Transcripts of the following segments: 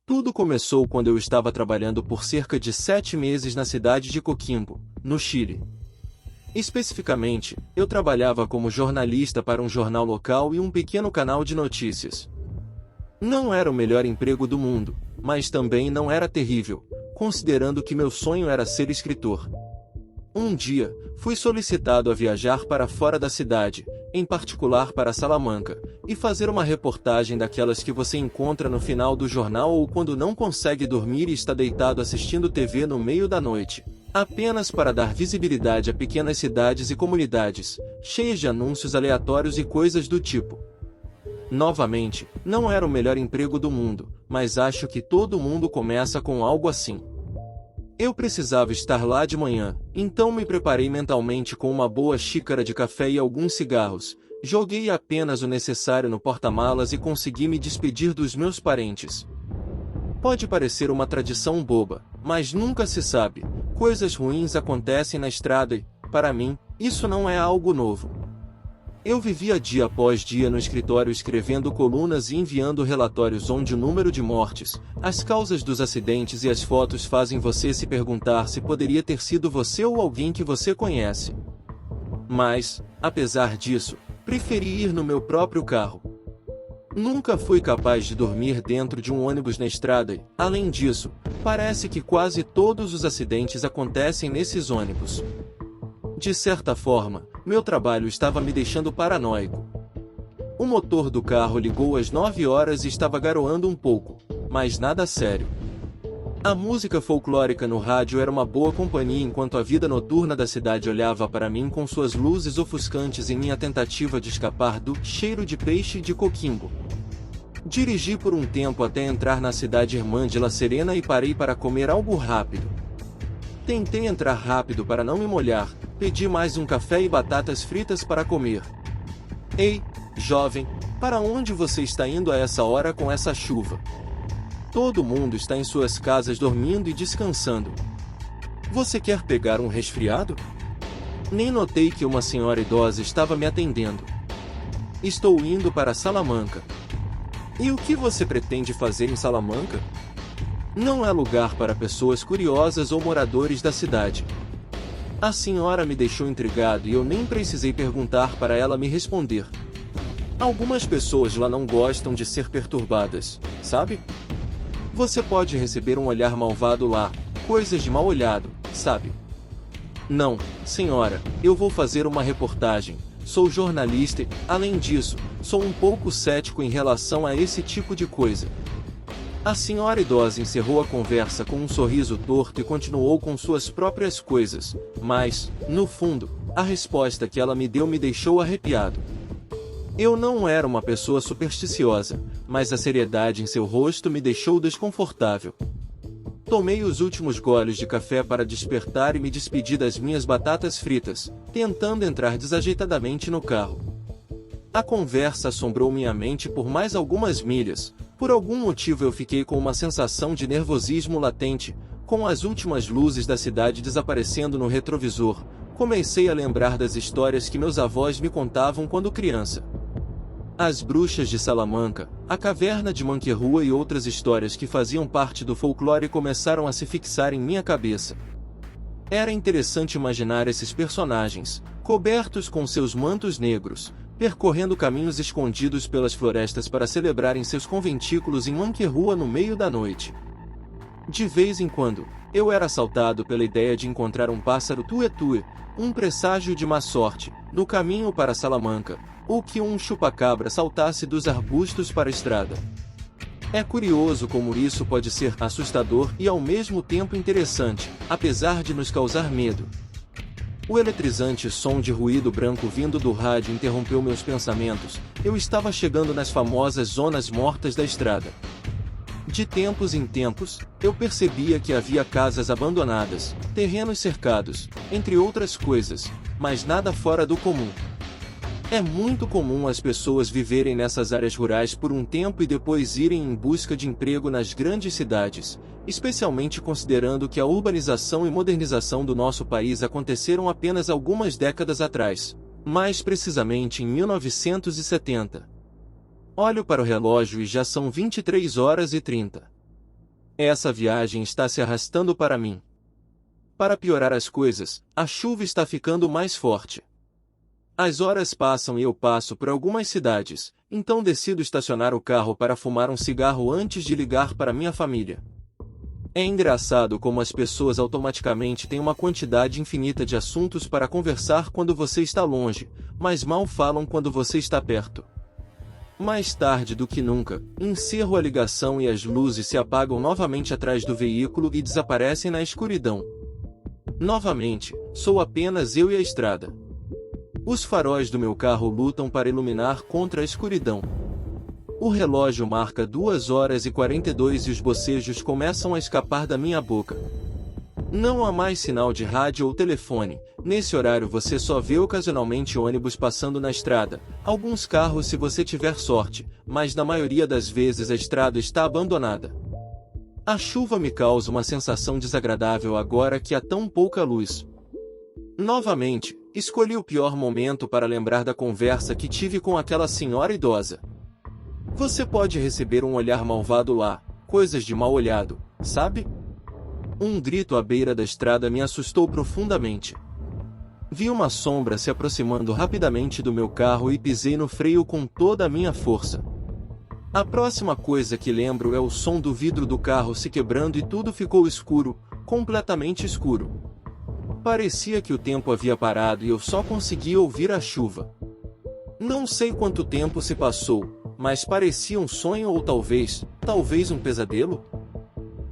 Tudo começou quando eu estava trabalhando por cerca de 7 meses na cidade de Coquimbo, no Chile. Especificamente, eu trabalhava como jornalista para um jornal local e um pequeno canal de notícias. Não era o melhor emprego do mundo, mas também não era terrível, considerando que meu sonho era ser escritor. Um dia, fui solicitado a viajar para fora da cidade, em particular para Salamanca, e fazer uma reportagem daquelas que você encontra no final do jornal ou quando não consegue dormir e está deitado assistindo TV no meio da noite, apenas para dar visibilidade a pequenas cidades e comunidades, cheias de anúncios aleatórios e coisas do tipo. Novamente, não era o melhor emprego do mundo, mas acho que todo mundo começa com algo assim. Eu precisava estar lá de manhã, então me preparei mentalmente com uma boa xícara de café e alguns cigarros, joguei apenas o necessário no porta-malas e consegui me despedir dos meus parentes. Pode parecer uma tradição boba, mas nunca se sabe, coisas ruins acontecem na estrada e, para mim, isso não é algo novo. Eu vivia dia após dia no escritório escrevendo colunas e enviando relatórios onde o número de mortes, as causas dos acidentes e as fotos fazem você se perguntar se poderia ter sido você ou alguém que você conhece. Mas, apesar disso, preferi ir no meu próprio carro. Nunca fui capaz de dormir dentro de um ônibus na estrada e, além disso, parece que quase todos os acidentes acontecem nesses ônibus. De certa forma, meu trabalho estava me deixando paranoico. O motor do carro ligou às 9 horas e estava garoando um pouco, mas nada sério. A música folclórica no rádio era uma boa companhia enquanto a vida noturna da cidade olhava para mim com suas luzes ofuscantes em minha tentativa de escapar do cheiro de peixe de Coquimbo. Dirigi por um tempo até entrar na cidade irmã de La Serena e parei para comer algo rápido. Tentei entrar rápido para não me molhar, pedi mais um café e batatas fritas para comer. Ei, jovem, para onde você está indo a essa hora com essa chuva? Todo mundo está em suas casas dormindo e descansando. Você quer pegar um resfriado? Nem notei que uma senhora idosa estava me atendendo. Estou indo para Salamanca. E o que você pretende fazer em Salamanca? Não é lugar para pessoas curiosas ou moradores da cidade. A senhora me deixou intrigado e eu nem precisei perguntar para ela me responder. Algumas pessoas lá não gostam de ser perturbadas, sabe? Você pode receber um olhar malvado lá, coisas de mal olhado, sabe? Não, senhora, eu vou fazer uma reportagem, sou jornalista e, além disso, sou um pouco cético em relação a esse tipo de coisa. A senhora idosa encerrou a conversa com um sorriso torto e continuou com suas próprias coisas, mas, no fundo, a resposta que ela me deu me deixou arrepiado. Eu não era uma pessoa supersticiosa, mas a seriedade em seu rosto me deixou desconfortável. Tomei os últimos goles de café para despertar e me despedi das minhas batatas fritas, tentando entrar desajeitadamente no carro. A conversa assombrou minha mente por mais algumas milhas. Por algum motivo eu fiquei com uma sensação de nervosismo latente, com as últimas luzes da cidade desaparecendo no retrovisor. Comecei a lembrar das histórias que meus avós me contavam quando criança. As bruxas de Salamanca, a caverna de Manquerrua e outras histórias que faziam parte do folclore começaram a se fixar em minha cabeça. Era interessante imaginar esses personagens, cobertos com seus mantos negros, percorrendo caminhos escondidos pelas florestas para celebrarem seus conventículos em Manquerrua no meio da noite. De vez em quando, eu era assaltado pela ideia de encontrar um pássaro tue-tue, um presságio de má sorte, no caminho para Salamanca, ou que um chupa-cabra saltasse dos arbustos para a estrada. É curioso como isso pode ser assustador e ao mesmo tempo interessante, apesar de nos causar medo. O eletrizante som de ruído branco vindo do rádio interrompeu meus pensamentos. Eu estava chegando nas famosas zonas mortas da estrada. De tempos em tempos, eu percebia que havia casas abandonadas, terrenos cercados, entre outras coisas, mas nada fora do comum. É muito comum as pessoas viverem nessas áreas rurais por um tempo e depois irem em busca de emprego nas grandes cidades, especialmente considerando que a urbanização e modernização do nosso país aconteceram apenas algumas décadas atrás, mais precisamente em 1970. Olho para o relógio e já são 23 horas e 30. Essa viagem está se arrastando para mim. Para piorar as coisas, a chuva está ficando mais forte. As horas passam e eu passo por algumas cidades, então decido estacionar o carro para fumar um cigarro antes de ligar para minha família. É engraçado como as pessoas automaticamente têm uma quantidade infinita de assuntos para conversar quando você está longe, mas mal falam quando você está perto. Mais tarde do que nunca, encerro a ligação e as luzes se apagam novamente atrás do veículo e desaparecem na escuridão. Novamente, sou apenas eu e a estrada. Os faróis do meu carro lutam para iluminar contra a escuridão. O relógio marca 2h42 e os bocejos começam a escapar da minha boca. Não há mais sinal de rádio ou telefone. Nesse horário você só vê ocasionalmente ônibus passando na estrada, alguns carros se você tiver sorte, mas na maioria das vezes a estrada está abandonada. A chuva me causa uma sensação desagradável agora que há tão pouca luz. Novamente, escolhi o pior momento para lembrar da conversa que tive com aquela senhora idosa. Você pode receber um olhar malvado lá, coisas de mal olhado, sabe? Um grito à beira da estrada me assustou profundamente. Vi uma sombra se aproximando rapidamente do meu carro e pisei no freio com toda a minha força. A próxima coisa que lembro é o som do vidro do carro se quebrando e tudo ficou escuro, completamente escuro. Parecia que o tempo havia parado e eu só conseguia ouvir a chuva. Não sei quanto tempo se passou, mas parecia um sonho ou talvez um pesadelo.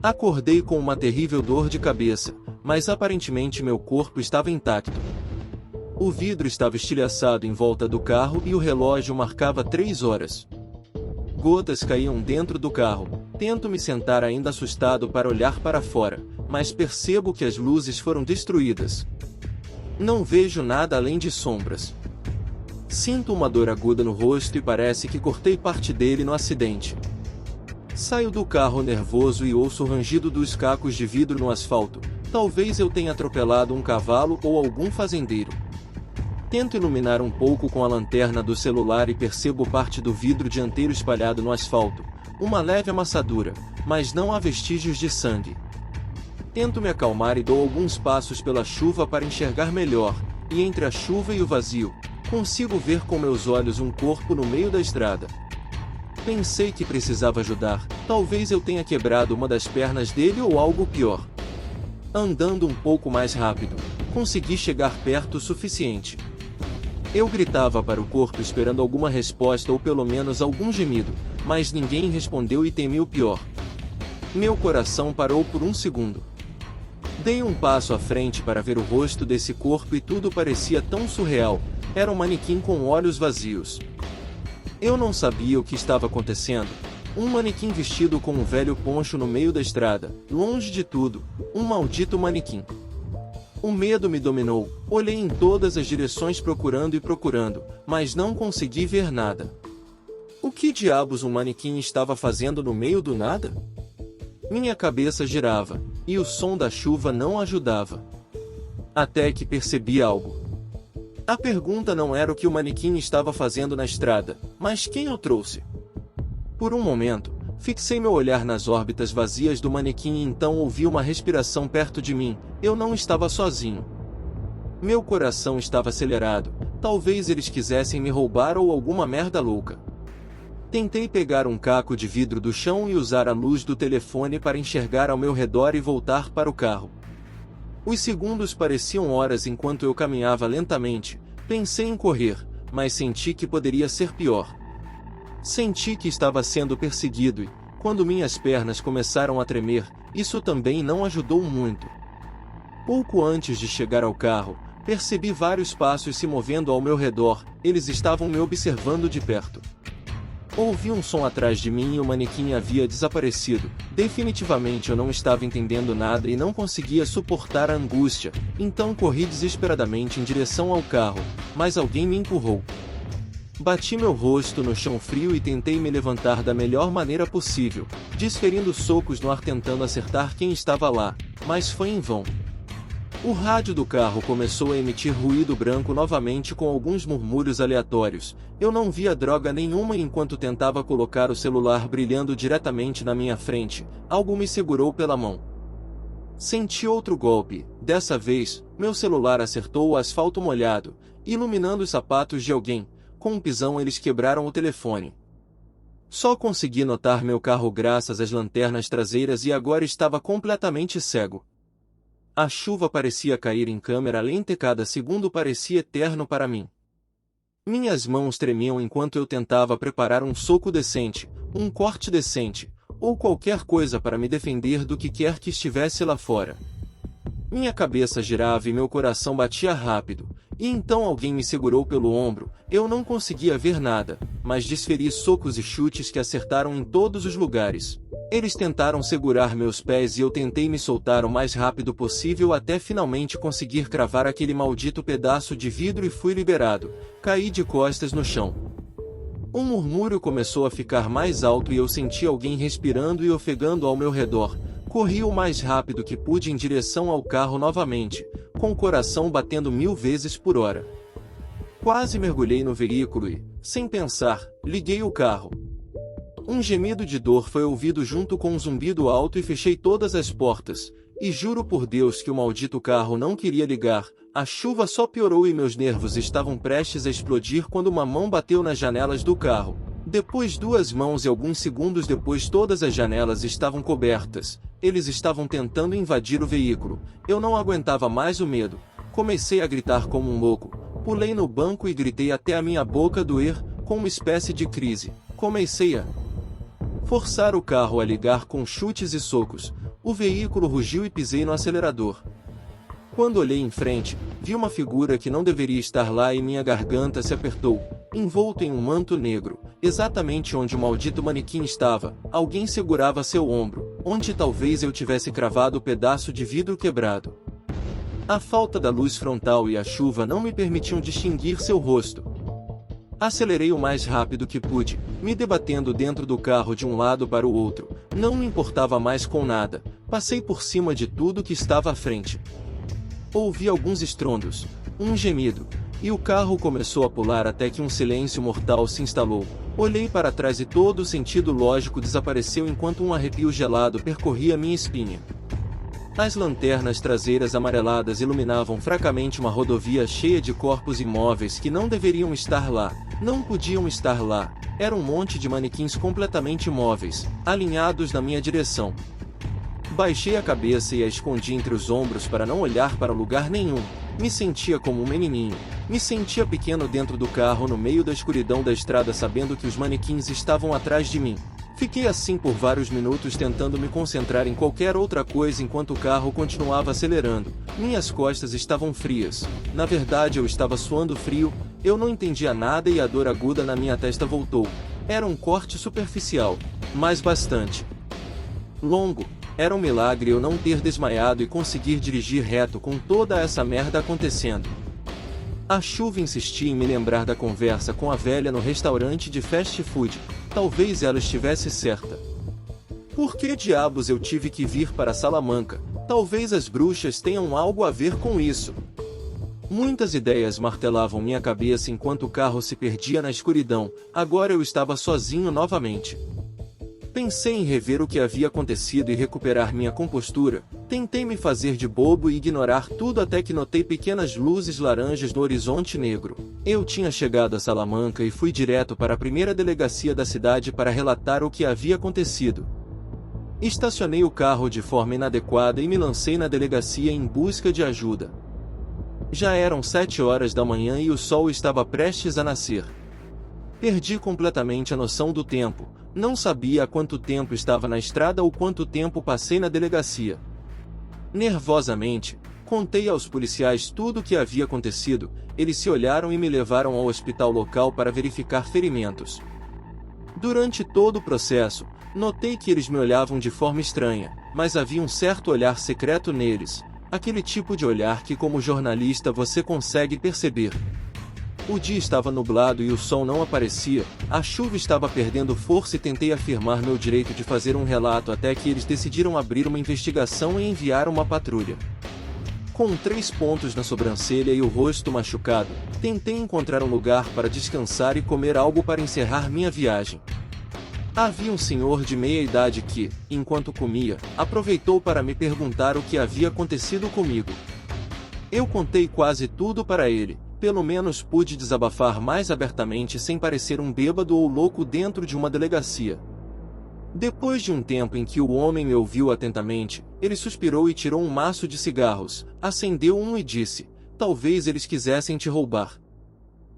Acordei com uma terrível dor de cabeça, mas aparentemente meu corpo estava intacto. O vidro estava estilhaçado em volta do carro e o relógio marcava 3 horas. Gotas caíam dentro do carro. Tento me sentar ainda assustado para olhar para fora, mas percebo que as luzes foram destruídas. Não vejo nada além de sombras. Sinto uma dor aguda no rosto e parece que cortei parte dele no acidente. Saio do carro nervoso e ouço o rangido dos cacos de vidro no asfalto. Talvez eu tenha atropelado um cavalo ou algum fazendeiro. Tento iluminar um pouco com a lanterna do celular e percebo parte do vidro dianteiro espalhado no asfalto. Uma leve amassadura, mas não há vestígios de sangue. Tento me acalmar e dou alguns passos pela chuva para enxergar melhor, e entre a chuva e o vazio, consigo ver com meus olhos um corpo no meio da estrada. Pensei que precisava ajudar, talvez eu tenha quebrado uma das pernas dele ou algo pior. Andando um pouco mais rápido, consegui chegar perto o suficiente. Eu gritava para o corpo esperando alguma resposta ou pelo menos algum gemido, mas ninguém respondeu e temi o pior. Meu coração parou por um segundo. Dei um passo à frente para ver o rosto desse corpo e tudo parecia tão surreal. Era um manequim com olhos vazios. Eu não sabia o que estava acontecendo. Um manequim vestido com um velho poncho no meio da estrada, longe de tudo, um maldito manequim. O medo me dominou, olhei em todas as direções procurando, mas não consegui ver nada. O que diabos um manequim estava fazendo no meio do nada? Minha cabeça girava, e o som da chuva não ajudava. Até que percebi algo. A pergunta não era o que o manequim estava fazendo na estrada, mas quem o trouxe. Por um momento, fixei meu olhar nas órbitas vazias do manequim e então ouvi uma respiração perto de mim. Eu não estava sozinho. Meu coração estava acelerado, talvez eles quisessem me roubar ou alguma merda louca. Tentei pegar um caco de vidro do chão e usar a luz do telefone para enxergar ao meu redor e voltar para o carro. Os segundos pareciam horas enquanto eu caminhava lentamente. Pensei em correr, mas senti que poderia ser pior. Senti que estava sendo perseguido e, quando minhas pernas começaram a tremer, isso também não ajudou muito. Pouco antes de chegar ao carro, percebi vários passos se movendo ao meu redor. Eles estavam me observando de perto. Ouvi um som atrás de mim e o manequim havia desaparecido. Definitivamente eu não estava entendendo nada e não conseguia suportar a angústia, então corri desesperadamente em direção ao carro, mas alguém me empurrou. Bati meu rosto no chão frio e tentei me levantar da melhor maneira possível, desferindo socos no ar tentando acertar quem estava lá, mas foi em vão. O rádio do carro começou a emitir ruído branco novamente com alguns murmúrios aleatórios. Eu não via droga nenhuma enquanto tentava colocar o celular brilhando diretamente na minha frente. Algo me segurou pela mão. Senti outro golpe. Dessa vez, meu celular acertou o asfalto molhado, iluminando os sapatos de alguém. Com um pisão eles quebraram o telefone. Só consegui notar meu carro graças às lanternas traseiras e agora estava completamente cego. A chuva parecia cair em câmera lenta e cada segundo parecia eterno para mim. Minhas mãos tremiam enquanto eu tentava preparar um soco decente, um corte decente, ou qualquer coisa para me defender do que quer que estivesse lá fora. Minha cabeça girava e meu coração batia rápido, e então alguém me segurou pelo ombro. Eu não conseguia ver nada, mas desferi socos e chutes que acertaram em todos os lugares. Eles tentaram segurar meus pés e eu tentei me soltar o mais rápido possível até finalmente conseguir cravar aquele maldito pedaço de vidro e fui liberado. Caí de costas no chão. Um murmúrio começou a ficar mais alto e eu senti alguém respirando e ofegando ao meu redor. Corri o mais rápido que pude em direção ao carro novamente, com o coração batendo 1000 vezes por hora. Quase mergulhei no veículo e, sem pensar, liguei o carro. Um gemido de dor foi ouvido junto com um zumbido alto e fechei todas as portas, e juro por Deus que o maldito carro não queria ligar. A chuva só piorou e meus nervos estavam prestes a explodir quando uma mão bateu nas janelas do carro. Depois 2 mãos e alguns segundos depois todas as janelas estavam cobertas. Eles estavam tentando invadir o veículo. Eu não aguentava mais o medo. Comecei a gritar como um louco. Pulei no banco e gritei até a minha boca doer, com uma espécie de crise. Comecei a forçar o carro a ligar com chutes e socos. O veículo rugiu e pisei no acelerador. Quando olhei em frente, vi uma figura que não deveria estar lá e minha garganta se apertou. Envolto em um manto negro, exatamente onde o maldito manequim estava, alguém segurava seu ombro, onde talvez eu tivesse cravado o pedaço de vidro quebrado. A falta da luz frontal e a chuva não me permitiam distinguir seu rosto. Acelerei o mais rápido que pude, me debatendo dentro do carro de um lado para o outro. Não me importava mais com nada. Passei por cima de tudo que estava à frente. Ouvi alguns estrondos, um gemido, e o carro começou a pular até que um silêncio mortal se instalou. Olhei para trás e todo o sentido lógico desapareceu enquanto um arrepio gelado percorria minha espinha. As lanternas traseiras amareladas iluminavam fracamente uma rodovia cheia de corpos imóveis que não deveriam estar lá, não podiam estar lá. Era um monte de manequins completamente imóveis, alinhados na minha direção. Baixei a cabeça e a escondi entre os ombros para não olhar para lugar nenhum. Me sentia como um menininho. Me sentia pequeno dentro do carro no meio da escuridão da estrada sabendo que os manequins estavam atrás de mim. Fiquei assim por vários minutos tentando me concentrar em qualquer outra coisa enquanto o carro continuava acelerando. Minhas costas estavam frias. Na verdade eu estava suando frio, eu não entendia nada e a dor aguda na minha testa voltou. Era um corte superficial, mas bastante longo. Era um milagre eu não ter desmaiado e conseguir dirigir reto com toda essa merda acontecendo. A chuva insistia em me lembrar da conversa com a velha no restaurante de fast food. Talvez ela estivesse certa. Por que diabos eu tive que vir para Salamanca? Talvez as bruxas tenham algo a ver com isso. Muitas ideias martelavam minha cabeça enquanto o carro se perdia na escuridão. Agora eu estava sozinho novamente. Pensei em rever o que havia acontecido e recuperar minha compostura. Tentei me fazer de bobo e ignorar tudo até que notei pequenas luzes laranjas no horizonte negro. Eu tinha chegado a Salamanca e fui direto para a primeira delegacia da cidade para relatar o que havia acontecido. Estacionei o carro de forma inadequada e me lancei na delegacia em busca de ajuda. Já eram 7 horas da manhã e o sol estava prestes a nascer. Perdi completamente a noção do tempo. Não sabia há quanto tempo estava na estrada ou quanto tempo passei na delegacia. Nervosamente, contei aos policiais tudo o que havia acontecido. Eles se olharam e me levaram ao hospital local para verificar ferimentos. Durante todo o processo, notei que eles me olhavam de forma estranha, mas havia um certo olhar secreto neles. Aquele tipo de olhar que como jornalista você consegue perceber. O dia estava nublado e o sol não aparecia, a chuva estava perdendo força e tentei afirmar meu direito de fazer um relato até que eles decidiram abrir uma investigação e enviar uma patrulha. Com 3 pontos na sobrancelha e o rosto machucado, tentei encontrar um lugar para descansar e comer algo para encerrar minha viagem. Havia um senhor de meia-idade que, enquanto comia, aproveitou para me perguntar o que havia acontecido comigo. Eu contei quase tudo para ele, pelo menos pude desabafar mais abertamente sem parecer um bêbado ou louco dentro de uma delegacia. Depois de um tempo em que o homem me ouviu atentamente, ele suspirou e tirou um maço de cigarros, acendeu um e disse: "Talvez eles quisessem te roubar."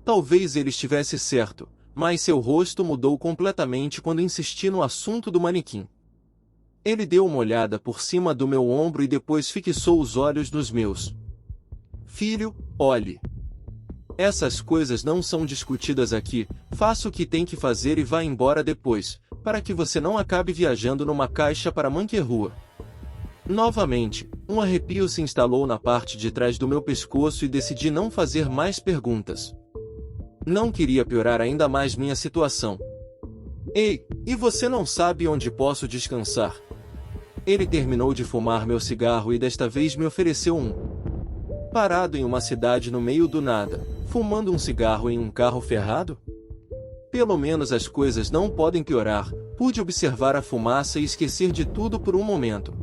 Talvez ele estivesse certo, mas seu rosto mudou completamente quando insisti no assunto do manequim. Ele deu uma olhada por cima do meu ombro e depois fixou os olhos nos meus. "Filho, olhe. Essas coisas não são discutidas aqui, faça o que tem que fazer e vá embora depois, para que você não acabe viajando numa caixa para Manquerrua." Novamente, um arrepio se instalou na parte de trás do meu pescoço e decidi não fazer mais perguntas. Não queria piorar ainda mais minha situação. "Ei, e você não sabe onde posso descansar?" Ele terminou de fumar meu cigarro e desta vez me ofereceu um. Parado em uma cidade no meio do nada, fumando um cigarro em um carro ferrado? Pelo menos as coisas não podem piorar, pude observar a fumaça e esquecer de tudo por um momento.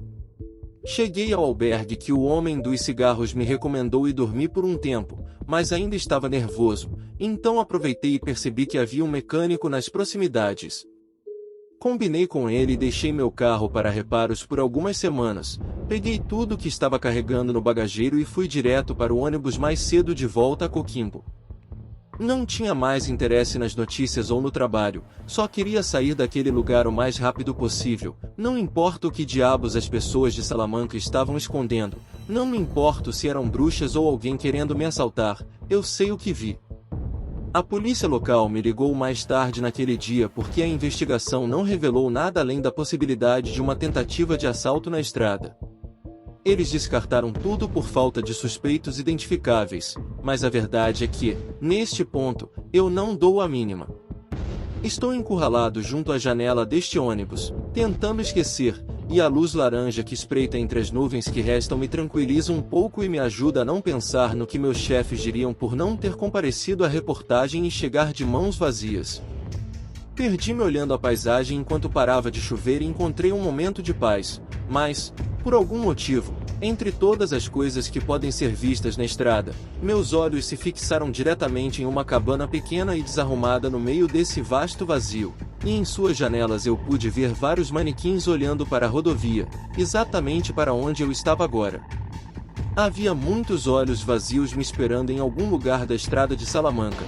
Cheguei ao albergue que o homem dos cigarros me recomendou e dormi por um tempo, mas ainda estava nervoso, então aproveitei e percebi que havia um mecânico nas proximidades. Combinei com ele e deixei meu carro para reparos por algumas semanas. Peguei tudo que estava carregando no bagageiro e fui direto para o ônibus mais cedo de volta a Coquimbo. Não tinha mais interesse nas notícias ou no trabalho, só queria sair daquele lugar o mais rápido possível. Não importa o que diabos as pessoas de Salamanca estavam escondendo, não me importo se eram bruxas ou alguém querendo me assaltar, eu sei o que vi. A polícia local me ligou mais tarde naquele dia porque a investigação não revelou nada além da possibilidade de uma tentativa de assalto na estrada. Eles descartaram tudo por falta de suspeitos identificáveis, mas a verdade é que, neste ponto, eu não dou a mínima. Estou encurralado junto à janela deste ônibus, tentando esquecer, e a luz laranja que espreita entre as nuvens que restam me tranquiliza um pouco e me ajuda a não pensar no que meus chefes diriam por não ter comparecido à reportagem e chegar de mãos vazias. Perdi-me olhando a paisagem enquanto parava de chover e encontrei um momento de paz, mas, por algum motivo, entre todas as coisas que podem ser vistas na estrada, meus olhos se fixaram diretamente em uma cabana pequena e desarrumada no meio desse vasto vazio, e em suas janelas eu pude ver vários manequins olhando para a rodovia, exatamente para onde eu estava agora. Havia muitos olhos vazios me esperando em algum lugar da estrada de Salamanca,